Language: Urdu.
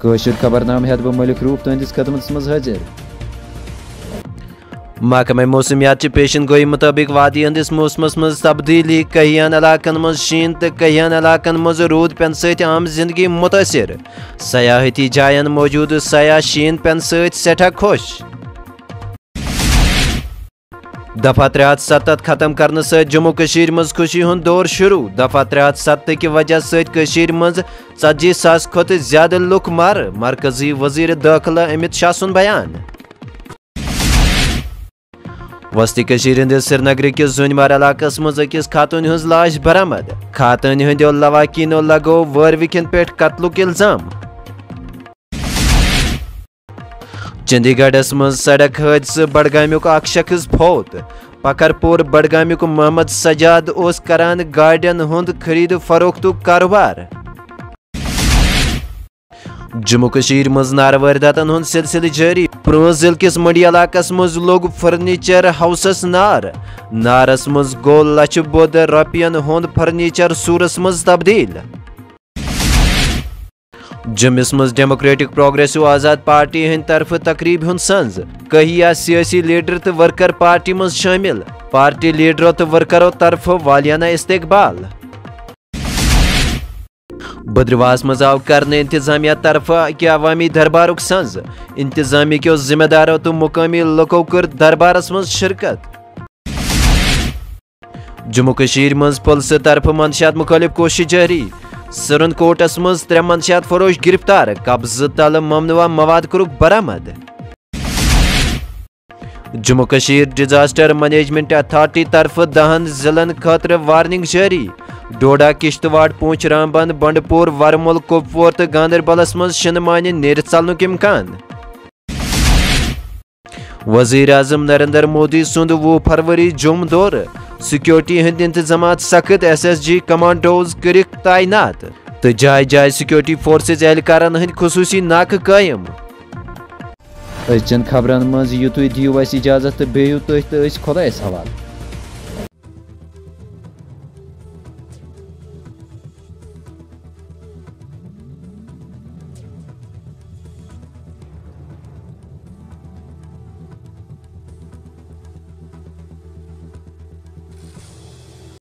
کاشر خبرنامہ ہیت بہ ملک روف تہندس خدمتس مز حاضر۔ محکمہ موسمیات پیشن گوئی مطابق وادی ہندس موسمس مز تبدیلی، کہین علاقن مز شین تو کہین علاقن مز رود پین ست عام زندگی متاثر، سیاحتی جائن موجود سیاح شین پین ست سٹھا خوش۔ دفعہ 370 ختم کرنے سے جموں کشمیر مز خوشی ہند دور شروع۔ دفعہ 370 کی وجہ سے کشمیر مز 40,000 کھت زیادہ لوک مر، مرکزی وزیر داخلہ امت شاہ سن بیان۔ وسطی کشمیر ہندس سری نگر کس زونمار علاقس مز اکس خاتون ہز لاش برآمد، خاتون ہندو لواکینو لگو وٲروِکٮ۪ن پٮ۪ٹھ قتلُک الزام۔ چندی گڑھس مز سڑک حادثہ، بڈگامیُک اکھ شخص فوت۔ پکھرپور بڈگامیُک محمد سجاد اوس کران گاڑین ہند خرید فروختُک کاروبار۔ جموں کشمیر مز نار وارداتن ہند سلسلہ جاری، پرونس ضلع کس منڈی علاقس مز لوگ فرنیچر ہاؤسس نار، نارس مز گو لچھ بود رۄپین ہند فرنیچر سورس مز تبدیل۔ جمس مز ڈیموکریٹک پروگریسو آزاد پارٹی ہند طرف تقریب ہند سنز، کہیا سیاسی لیڈر تو ورکر پارٹی مز شامل، پارٹی لیڈرو تو ورکرو طرف والیانہ استقبال۔ بدرواس مز آو کرنے انتظامیہ طرف کہ عوامی دربارک سنز، انتظامیہ کیو ذمہ دارو تو مقامی لوکو کر دربارس مز شرکت۔ جموں کشمیر مز پولیس طرف منشیات مخالف کوشش جاری، سرن کوٹس مز 3 منشیات فروش گرفتار، قبضہ تل ممنوعہ مواد کورک برآمد۔ Jammu Kashmir disaster management authority طرف 10 ضلعن خاطر وارننگ جاری، ڈوڈا، کشتواڑ، پونچھ، رامبند، بنڈپور، ورمل، کپوور تو گاندربلس مز شنہ مانہ نیرتھ ژلنک امکان۔ وزیر اعظم نریندر مودی سند 20 فروری جوم دور، سیکورٹی ہند انتظامات سخت، SSG کمانڈوز کرک تعینات تو جائے جائے سیکورٹی فورسز اہلکارن ہند خصوصی ناکہ قائم۔ أزچن خبرن مز یتُے دیو اَسہِ اجازت تو بیٚہِو تُہۍ تہٕ أسۍ خۄدایس حوالہٕ۔